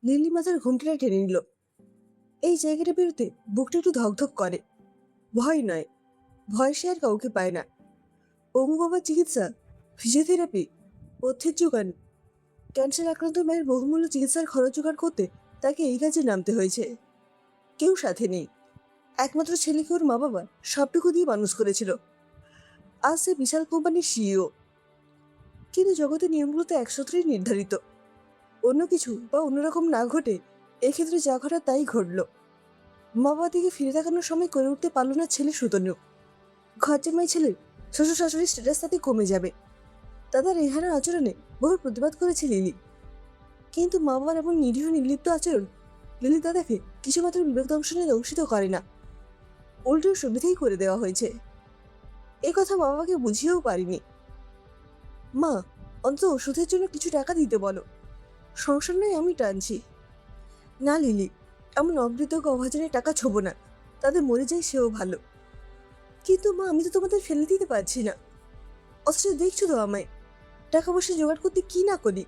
Lily মাথার ঘুমটিটা টেনে নিল। এই জায়গাটা বেরোতে বুকটা একটু ধকধক করে। ভয় নয়, ভয় সে আর কাউকে পায় না। অঙ্গ বা চিকিৎসা, ফিজিওথেরাপি, পথ্যের যোগান, ক্যান্সার আক্রান্ত মায়ের বহুমূল্য চিকিৎসার খরচ জোগাড় করতে তাকে এই কাজে নামতে হয়েছে। কেউ সাথে নেই। একমাত্র ছেলেকে ওর মা বাবা সবটুকু দিয়ে মানুষ করেছিল। আজ সে বিশাল কোম্পানির সিইও। কিন্তু জগতের নিয়মগুলো তো একসূত্রেই নির্ধারিত। অন্য কিছু বা অন্যরকম না ঘটে এক্ষেত্রে যা ঘটার তাই ঘটল। মা বাবা দিকে ফিরে তাকানোর সময় করে উঠতে পারল না ছেলে সুতনু। ঘর জামাই ছেলের শ্বশুর শাশুড়ির স্ট্যাটাস তাতে কমে যাবে। তাদের রেহানার আচরণে বহু প্রতিবাদ করেছে লিলি। কিন্তু মা বাবার এমন নিরীহ নির্লিপ্ত আচরণ লিলি দাদাকে কিছুমাত্র বিবেক দংশনে দংশিত করে না, উল্টো সুবিধেই করে দেওয়া হয়েছে। এ কথা মা বাবাকে বুঝিয়েও পারিনি। মা, অন্তত ওষুধের জন্য কিছু টাকা দিতে বলো, সংসার নয় আমি টানছি। না লিলি, এমন অবৃতক অভাজনের টাকা ছোবো না, তাদের মরে যায় সেও ভালো। কিন্তু মা, আমি তো তোমাদের ফেলে দিতে পারছি না, অথচ দেখছো তো আমায় টাকা পয়সা জোগাড় করতে কি না করি।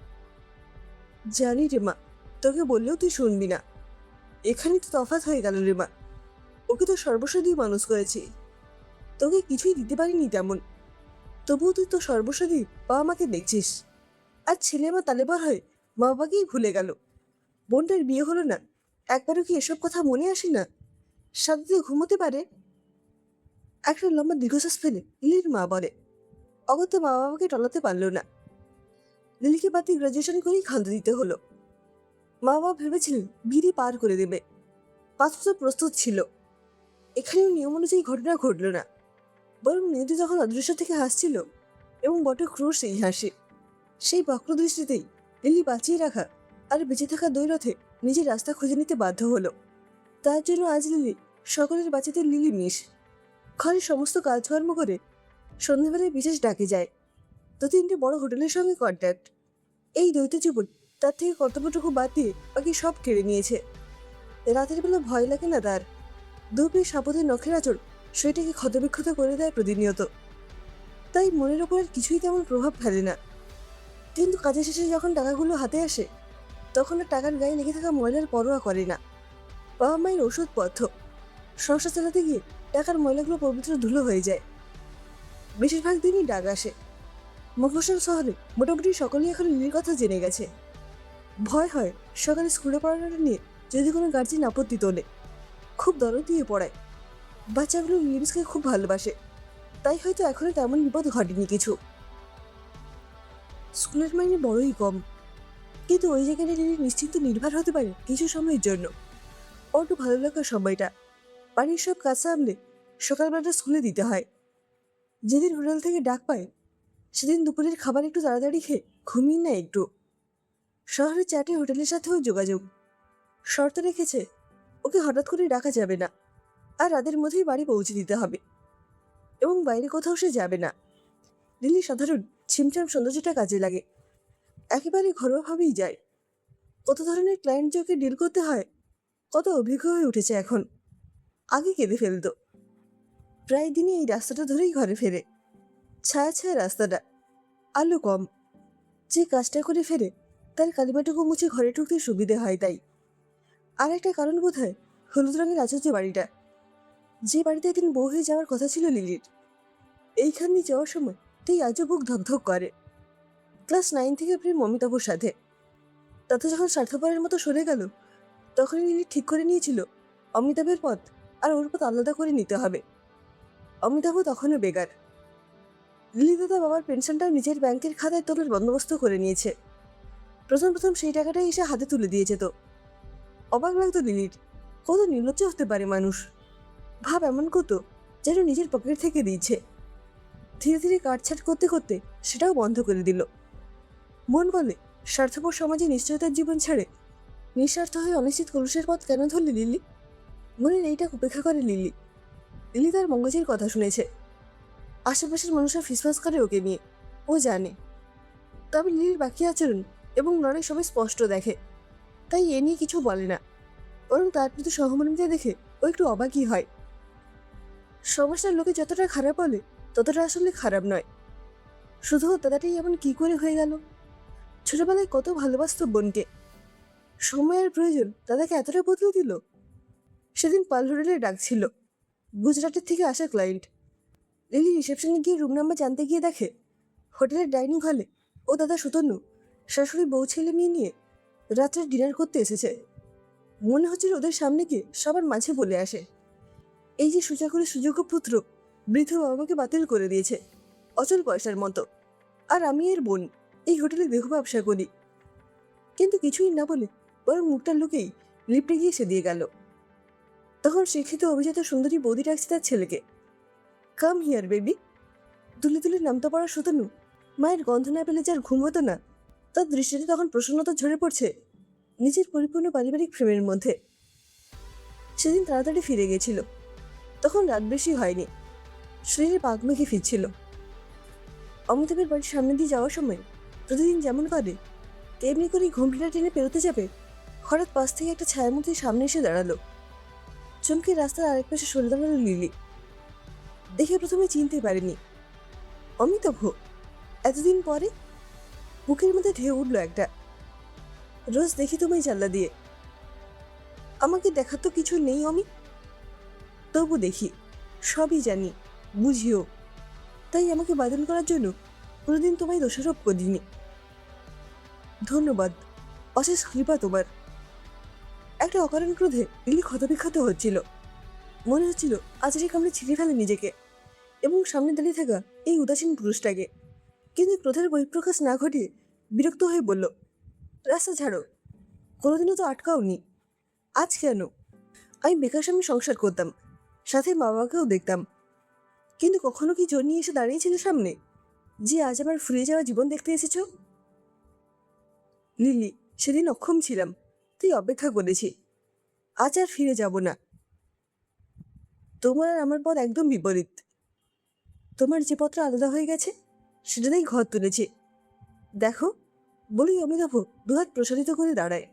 জানি রে মা, তোকে বললেও তুই শুনবি না। এখানেই তো তফাৎ হয়ে গেল রে মা। ওকে তো সর্বস্ব দিয়ে মানুষ করেছি, তোকে কিছুই দিতে পারিনি তেমন। তবুও তুই তো সর্বস্ব দিয়ে বাবা মাকে দেখছিস। আর ছেলে আমার তালেবার হয়ে মা বাবাকেই ভুলে গেল। বোনটার বিয়ে হলো না, একবারও কি এসব কথা মনে আসে না? শান্তিতে ঘুমোতে পারে? একটা লম্বা দীর্ঘশ্বাস ফেলে লিলির মা বলে। অগত্যা মা বাবাকে টলাতে পারল না। লিলিকে বাদ দিয়ে গ্রাজুয়েশন করেই ক্ষান্ত দিতে হলো। মা বাবা ভেবেছিলেন বিধি পার করে দেবে, পাত্র তো প্রস্তুত ছিল। এখানেও নিয়ম অনুযায়ী ঘটনা ঘটল না, বরং নিয়তি যখন অদৃশ্য থেকে হাসছিল এবং বটে ক্রোশ সেই হাসি। সেই বক্র দৃষ্টিতেই লিলি বাঁচিয়ে রাখা আর বেঁচে থাকা দৈরথে নিজের রাস্তা খুঁজে নিতে বাধ্য হলো। তার জন্য আজ লিলি সকলের বাঁচাতে লিলি মিশ। ঘরের সমস্ত কাজকর্ম করে সন্ধ্যাবেলায় বিশেষ ডাকে যায়। দু তিনটে বড় হোটেলের সঙ্গে কন্ট্যাক্ট। এই দ্বৈত জীবন তার থেকে কর্তব্যটুকু বাদ দিয়ে বাকি সব কেড়ে নিয়েছে। রাতের বেলা ভয় লাগে না তার। দুপে সাপদের নখের আচর সেটাকে ক্ষতবিক্ষত করে দেয় প্রতিনিয়ত। তাই মনের ওপর আর কিছুই তেমন প্রভাব ফেলে না। কিন্তু কাজের শেষে যখন টাকাগুলো হাতে আসে, তখন আর টাকার গায়ে লেগে থাকা ময়লার পরোয়া করে না। বাবা মায়ের ওষুধপত্র, সংসার চালাতে গিয়ে টাকার ময়লাগুলো পবিত্র ধুলো হয়ে যায়। বেশিরভাগ দিনই ডাক আসে। মফস্বল শহরে মোটামুটি সকলেই এখন লিলির কথা জেনে গেছে। ভয় হয় সকালে স্কুলে পড়ানোটা নিয়ে যদি কোনো গার্জিয়ান আপত্তি তোলে। খুব দরদ দিয়ে পড়ায়। বাচ্চাগুলো লিলিকে খুব ভালোবাসে, তাই হয়তো এখনো তেমন বিপদ ঘটেনি কিছু। স্কুলের মাইনে বড়ই কম, কিন্তু ওই জায়গায় লিলি নিশ্চিন্ত নির্ভর হতে পারে কিছু সময়ের জন্য। ওর একটু ভালো লাগার সময়টা বাড়ির সব কাজ সামলে সকালবেলাটা স্কুলে দিতে হয়। যেদিন হোটেল থেকে ডাক পায় সেদিন দুপুরের খাবার একটু তাড়াতাড়ি খেয়ে ঘুমিয়ে না একটু। শহরের 4টে হোটেলের সাথেও যোগাযোগ। শর্ত রেখেছে ওকে হঠাৎ করে ডাকা যাবে না, আর রাতের মধ্যেই বাড়ি পৌঁছে দিতে হবে, এবং বাইরে কোথাও সে যাবে না। লিলি সাধারণ ছিমছাম সৌন্দর্যটা কাজে লাগে, একেবারে ঘরোয়াভাবেই যায়। কত ধরনের ক্লায়েন্ট যে ওকে ডিল করতে হয়, কত অভিজ্ঞ হয়ে উঠেছে এখন। আগে কেঁদে ফেলতো। প্রায় দিনই এই রাস্তাটা ধরেই ঘরে ফেরে। ছায়া ছায়া রাস্তাটা, আলো কম। যে কাজটা করে ফেরে তার কালিমাটুকু মুছে ঘরে ঢুকতে সুবিধে হয় তাই। আর একটা কারণ বোধ হয় হলুদ রঙের আচার্য বাড়িটা, যে বাড়িতে একদিন বউ হয়ে যাওয়ার কথা ছিল লিলির। এইখান দিয়ে যাওয়ার সময় তাই আজও বুক ধকধক করে। ক্লাস 9 থেকে প্রেম অমিতাভর সাথে, তাতে যখন স্বার্থপরের মতো সরে গেল, তখনই লিলি ঠিক করে নিয়েছিল অমিতাভের পথ আর ওর পথ আলাদা করে নিতে হবে। অমিতাভ তখনও বেগার। লিলি দাদা বাবার পেনশনটাও নিজের ব্যাংকের খাতায় তোলার বন্দোবস্ত করে নিয়েছে। প্রথম প্রথম সেই টাকাটাই এসে হাতে তুলে দিয়েছে তো। অবাক লাগতো লিলির, কত নির্লজ্জ হতে পারে মানুষ। ভাব এমন কত যেন নিজের পকেট থেকে দিয়েছে। ধীরে ধীরে কাটছাট করতে করতে সেটাও বন্ধ করে দিল। মন বলে, স্বার্থপর সমাজে নিশ্চয়তার জীবন ছেড়ে নিঃস্বার্থ হয়ে অনিশ্চিত কলুষের পথ কেন ধরলি লিলি? মনের এইটা উপেক্ষা করে লিলি। লিলি তার মঙ্গজের কথা শুনেছে। আশেপাশের মানুষরা ফিসফাস করে ওকে নিয়ে, ও জানে। তবে লিলির বাকি আচরণ এবং লড়াই সবাই স্পষ্ট দেখে, তাই এ নিয়ে কিছু বলে না। বরং তার প্রতি সহমর্মিতা দেখে ও একটু অবাকই হয়। সমাজটার লোকে যতটা খারাপ বলে ততটা আসলে খারাপ নয়। শুধু দাদাটাই এমন কি করে হয়ে গেল? ছোটবেলায় কত ভালোবাসত বোনকে, সময়ের প্রয়োজন দাদাকে এতটা বদলে দিল। সেদিন পাল হোটেলে ডাকছিল, গুজরাটের থেকে আসা ক্লায়েন্ট। লিলি রিসেপশনে গিয়ে রুম নাম্বার জানতে গিয়ে দেখে হোটেলের ডাইনিং হলে ও দাদা সুতনু শাশুড়ি বউ ছেলে মেয়ে নিয়ে রাত্রে ডিনার করতে এসেছে। মনে হচ্ছিল ওদের সামনে গিয়ে সবার মাঝে বলে আসে, এই যে সুচাকুরের সুযোগ্য পুত্র বৃদ্ধ বাবাকে বাতিল করে দিয়েছে অচল পয়সার মতো, আর আমি এর বোন এই হোটেলে দেহ ব্যবসা করি। কিন্তু কিছুই না বলে বরং মুখটা লুকেই লিফটে গিয়ে সে দিয়ে গেল। তখন শিক্ষিত অভিজাত সুন্দরী বৌদি ডাকছে তার ছেলেকে, কাম হিয়ার বেবি। তুলে তুলে নামতে পারা সুতনু মায়ের গন্ধ না পেলে যার ঘুম হতো না, তার দৃষ্টিতে তখন প্রসন্নতা ঝরে পড়ছে নিজের পরিপূর্ণ পারিবারিক প্রেমের মধ্যে। সেদিন তাড়াতাড়ি ফিরে গেছিল, তখন রাত বেশি হয়নি, শরীরে পাক মেখে ফিরছিল। অমিতাভের বাড়ির সামনে দিয়ে যাওয়ার সময় প্রতিদিন যেমন করে তেমনি করেই ঘুমটিটা টেনে পেরোতে যাবে, হঠাৎ পাশ থেকে একটা ছায়ামূর্তি সামনে এসে দাঁড়ালো। চমকে রাস্তার আরেক পাশে সরে দাঁড়ালো লিলি। দেখে প্রথমে চিনতে পারেনি অমিতাভ। এতদিন পরে বুকের মধ্যে ঢেউ উঠলো একটা। রোজ দেখি তোমায় জানলা দিয়ে, আমাকে দেখার তো কিছু নেই অমি, তবু দেখি, সবই জানি, বুঝিও। তাই আমাকে বাদন করার জন্য কোনোদিন তোমায় দোষারোপ করিনি। ধন্যবাদ, অশেষ কৃপা তোমার। একটা অকারণ ক্রোধে লিলি ক্ষতবিক্ষত হচ্ছিল। মনে হচ্ছিল আজরে কামড়ে ছিঁড়ে ফেলে নিজেকে এবং সামনে দাঁড়িয়ে থাকা এই উদাসীন পুরুষটাকে। কিন্তু ক্রোধের বহিঃপ্রকাশ না ঘটিয়ে বিরক্ত হয়ে বলল, রাস্তা ছাড়ো, কোনোদিনও তো আটকাওনি, আজ কেন? আমি বেকার স্বামী সংসার করতাম, সাথে মা বাবাকেও দেখতাম, কিন্তু কখনো কি জোর নিয়ে এসে দাঁড়িয়েছিল সামনে যে আজ আমার ফুরিয়ে যাওয়া জীবন দেখতে এসেছ? লিলি, সেদিন অক্ষম ছিলাম, তুই অপেক্ষা করেছি, আজ আর ফিরে যাব না। তোমার আর আমার পথ একদম বিপরীত। তোমার যে পত্র আলাদা হয়ে গেছে সেটাতেই ঘর তুলেছি। দেখো, বলি অমিতাভ দুহাত প্রসারিত করে দাঁড়ায়।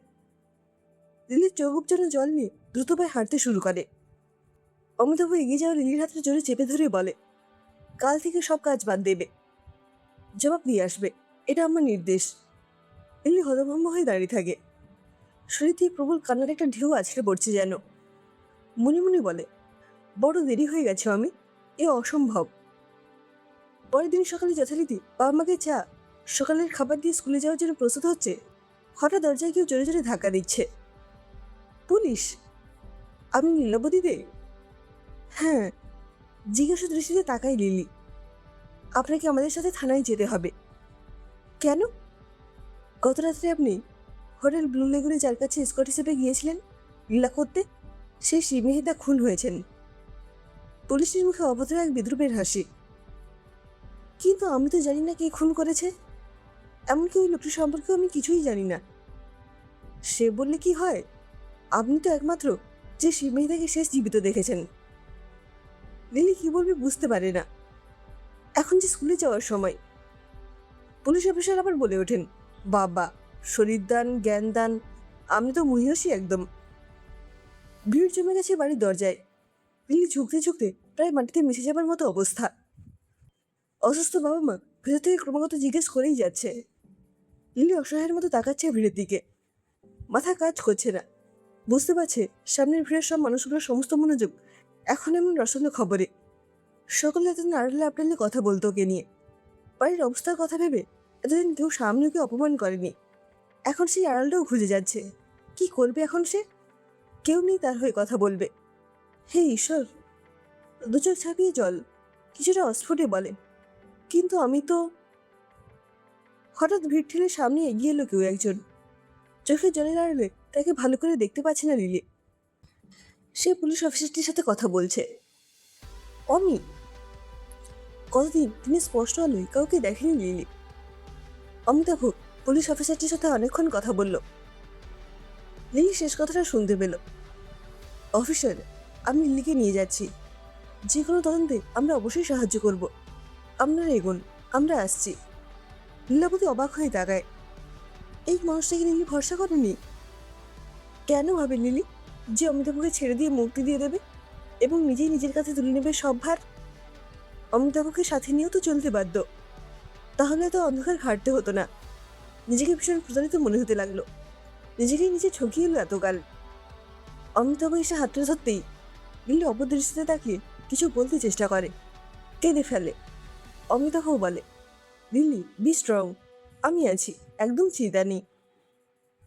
লিলির চোখ যেন জল নিয়ে দ্রুত পায়ে হাঁটতে শুরু করে। অমিতাভ এগিয়ে যাওয়া লিলির হাতটা জোরে চেপে ধরে বলে, কাল থেকে সব কাজ বাদ দেবে, জবাব দিয়ে আসবে, এটা আমার নির্দেশ। লিলি হতভম্ব হয়ে দাঁড়িয়ে থাকে। শরীর থেকে প্রবল কান্নার একটা ঢেউ আছড়ে পড়ছে যেন। মনে মনে বলে, বড় দেরি হয়ে গেছে আমি, এ অসম্ভব। পরের দিন সকালে যথারীতি বাবা মাকে চা, সকালের খাবার দিয়ে স্কুলে যাওয়ার জন্য প্রস্তুত হচ্ছে, হঠাৎ দরজায় কেউ জোরে জোরে ধাক্কা দিচ্ছে। পুলিশ? আপনি লীলাবতী দে? হ্যাঁ। জিজ্ঞাসা দৃষ্টিতে তাকাই লিলি। আপনাকে আমাদের সাথে থানায় যেতে হবে। কেন? গত রাত্রে আপনি হোটেল ব্লু লেগুনে যার কাছে স্কট হিসেবে গিয়েছিলেন লীলা করতে, সেই শ্রীমেহিতা খুন হয়েছেন। পুলিশের মুখে অভদ্র এক বিদ্রুপের হাসি। কিন্তু আমি তো জানি না কে খুন করেছে, এমনকি ওই লোকটি সম্পর্কে আমি কিছুই জানি না। সে বললে কি হয়? আপনি তো একমাত্র যে শ্রীমেহিতাকে শেষ জীবিত দেখেছেন। লিলি কি বলবে বুঝতে পারে না। এখন যে স্কুলে যাওয়ার সময়। পুলিশ অফিসার আবার বলে ওঠেন, বাবা, শরীর দান, জ্ঞান দান, আমি তো মহিষী একদম। ভিড় জমে গেছে বাড়ির দরজায়। লিলি ঝুঁকতে ঝুঁকতে প্রায় মাটিতে মিশে যাবার মতো অবস্থা। অসুস্থ বাবা মা ভেতর থেকে ক্রমাগত জিজ্ঞেস করেই যাচ্ছে। লিলি অসহায়ের মতো তাকাচ্ছে ভিড়ের দিকে। মাথা কাজ করছে না। বুঝতে পারছে সামনের ভিড়ের সব মানুষগুলোর সমস্ত মনোযোগ এখন এমন রসল খবরে। সকলে এতদিন আড়ালে আপনালে কথা বলতো ওকে নিয়ে। বাড়ির অবস্থার কথা ভেবে এতদিন কেউ সামনে ওকে অপমান করেনি। এখন সেই আড়ালটাও খুঁজে যাচ্ছে। কি করবে এখন সে? কেউ নেই তার হয়ে কথা বলবে। হে ঈশ্বর! দুচোখ ছাপিয়ে জল কিছুটা অস্ফুটে বলে, কিন্তু আমি তো। হঠাৎ ভিড় ঠেলে সামনে এগিয়ে এলো কেউ একজন। চোখে জলের আড়ালে তাকে ভালো করে দেখতে পাচ্ছে না লিলি। সে পুলিশ অফিসারটির সাথে কথা বলছে। অমি। কতদিন তিনি স্পষ্ট আলোয় কাউকে দেখেনি লিলি। অমিতাভ পুলিশ অফিসারটির সাথে অনেকক্ষণ কথা বলল। লিলি শেষ কথাটা শুনতে পেল। অফিসার, আমি লিলিকে নিয়ে যাচ্ছি। যে কোনো তদন্তে আমরা অবশ্যই সাহায্য করব। আপনারা এগোন, আমরা আসছি। লীলাবতী অবাক হয়ে তাকায়। এই মানুষটাকে লিলি ভরসা করেনি? কেন ভাবে লিলি যে অমিতাভকে ছেড়ে দিয়ে মুক্তি দিয়ে দেবে এবং নিজেই নিজের কাছে তুলে নেবে সব ভার? অমিতাভকে সাথে নিয়েও তো চলতে বাধ্য। তাহলে তো অন্ধকার ঘাটতে হতো না। নিজেকে ভীষণ প্রতারিত মনে হতে লাগলো। নিজেকেই নিজে ঠকিয়ে এলো এতকাল। অমিতাভ এসে হাতটা ধরতেই লিলি অপদৃষ্টিতে তাকিয়ে কিছু বলতে চেষ্টা করে, কেঁদে ফেলে। অমিতাভও বলে, লিলি বি স্ট্রং, আমি আছি, একদম চিন্তা নেই।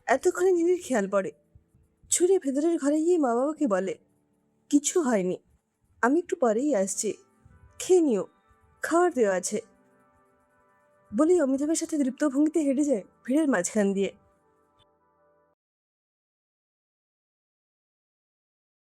এতক্ষণে লিলির খেয়াল পড়ে, ছুটে ভেতরের ঘরে গিয়ে মা বাবাকে বলে, কিছু হয়নি, আমি একটু পরেই আসছি, খেয়ে নিও, খাবার দেওয়া আছে। বলেই অমিতাভের সাথে দৃপ্ত ভঙ্গিতে হেঁটে যায় ভিড়ের মাঝখান দিয়ে।